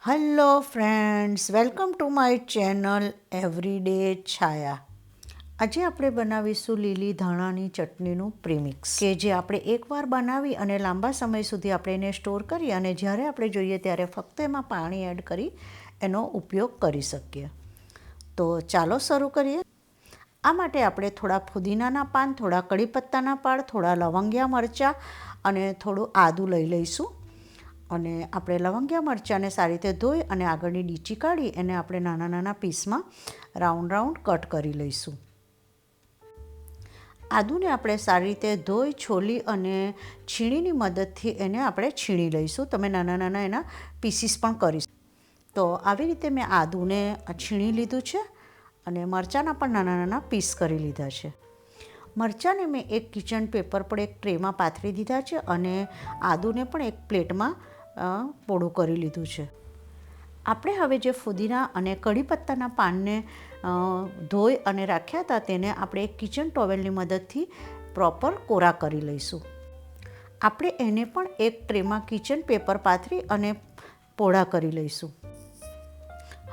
Hello friends, welcome to my channel everyday Chhaya. આજે આપણે બનાવીશું લીલી ધાણાની ચટણીનું પ્રીમિક્સ, કે જે આપણે એકવાર બનાવી અને લાંબા સમય સુધી આપણે એને સ્ટોર કરી અને જ્યારે આપણે જોઈએ ત્યારે ફક્ત એમાં પાણી એડ કરી એનો ઉપયોગ કરી શકીએ. તો ચાલો શરૂ કરીએ. આ માટે આપણે થોડા ફુદીનાના પાન, થોડા કડી પત્તાના પાન, થોડા લવંગિયા મરચાં અને થોડું આદું લઈ લઈશું. અને આપણે લવંગિયા મરચાંને સારી રીતે ધોઈ અને આગળની ડીચી કાઢી એને આપણે નાના નાના પીસમાં રાઉન્ડ કટ કરી લઈશું. આદુને આપણે સારી રીતે ધોઈ, છોલી અને છીણીની મદદથી એને આપણે છીણી લઈશું. તમે નાના નાના એના પીસીસ પણ કરી શકો. તો આવી રીતે મેં આદુને છીણી લીધું છે અને મરચાંના પણ નાના નાના પીસ કરી લીધા છે. મરચાંને મેં એક કિચન પેપર પર એક ટ્રેમાં પાથરી દીધા છે અને આદુને પણ એક પ્લેટમાં પોળું કરી લીધું છે. આપણે હવે જે ફુદીના અને કડી પત્તાના પાનને ધોઈ અને રાખ્યા હતા તેને આપણે એક કિચન ટોવેલની મદદથી પ્રોપર કોરા કરી લઈશું. આપણે એને પણ એક ટ્રેમાં કિચન પેપર પાથરી અને પોળા કરી લઈશું.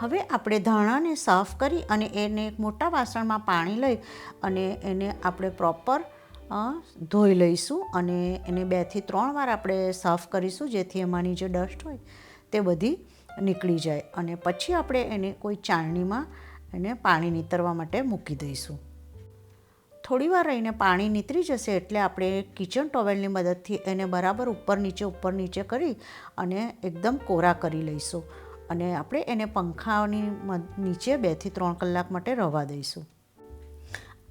હવે આપણે ધાણાને સાફ કરી અને એને એક મોટા વાસણમાં પાણી લઈ અને એને આપણે પ્રોપર ધોઈ લઈશું અને એને 2 થી 3 વાર આપણે સાફ કરીશું, જેથી એમાંની જે ડસ્ટ હોય તે બધી નીકળી જાય. અને પછી આપણે એને કોઈ ચાળણીમાં એને પાણી નીતરવા માટે મૂકી દઈશું. થોડી વાર રહીને પાણી નીતરી જશે એટલે આપણે કિચન ટોવેલની મદદથી એને બરાબર ઉપર નીચે કરી અને એકદમ કોરા કરી લઈશું. અને આપણે એને પંખાની નીચે 2 થી 3 કલાક માટે રહેવા દઈશું.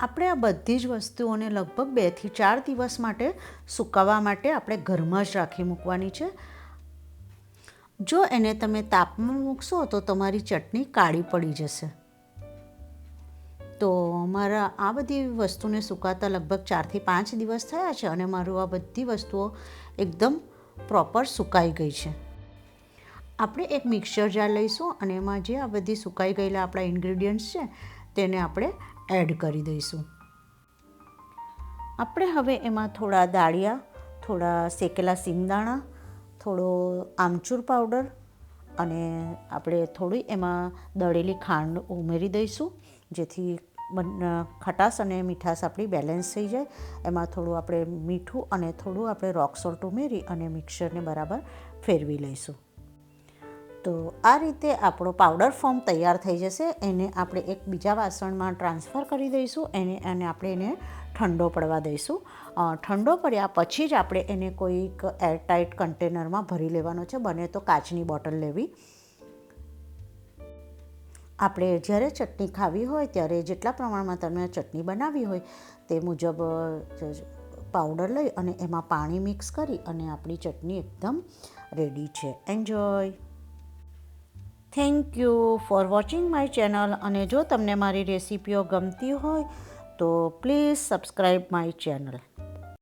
આપણે આ બધી જ વસ્તુઓને લગભગ 2 થી 4 દિવસ માટે સુકાવવા માટે આપણે ઘરમાં જ રાખી મૂકવાની છે. જો એને તમે તાપમાં મૂકશો તો તમારી ચટણી કાળી પડી જશે. તો મારા આ બધી વસ્તુને સુકાતા લગભગ 4 થી 5 દિવસ થયા છે અને મારું આ બધી વસ્તુઓ એકદમ પ્રોપર સુકાઈ ગઈ છે. આપણે એક મિક્સર જાર લઈશું અને એમાં જે આ બધી સુકાઈ ગયેલા આપણા ઇન્ગ્રીડિયન્ટ્સ છે તેને આપણે એડ કરી દઈશું. આપણે હવે એમાં થોડા દાળિયા, થોડા શેકેલા સિંગદાણા, થોડો આમચૂર પાવડર અને આપણે થોડી એમાં દળેલી ખાંડ ઉમેરી દઈશું, જેથી ખટાશ અને મીઠાશ આપણી બેલેન્સ થઈ જાય. એમાં થોડું આપણે મીઠું અને થોડું આપણે રોક સોલ્ટ ઉમેરી અને મિક્સરને બરાબર ફેરવી લઈશું. તો આ રીતે આપણો પાવડર ફોર્મ તૈયાર થઈ જશે. એને આપણે એક બીજા વાસણમાં ટ્રાન્સફર કરી દઈશું અને આપણે એને ઠંડો પડવા દઈશું. ઠંડો પડ્યા પછી જ આપણે એને કોઈક એરટાઇટ કન્ટેનરમાં ભરી લેવાનો છે. બને તો કાચની બોટલ લેવી. આપણે જ્યારે ચટણી ખાવી હોય ત્યારે જેટલા પ્રમાણમાં તમે ચટણી બનાવી હોય તે મુજબ પાવડર લઈ અને એમાં પાણી મિક્સ કરી અને આપણી ચટણી એકદમ રેડી છે. Enjoy. Thank you for watching my channel. અને જો તમને મારી રેસિપીઓ ગમતી હોય તો પ્લીઝ સબસ્ક્રાઈબ માય ચેનલ.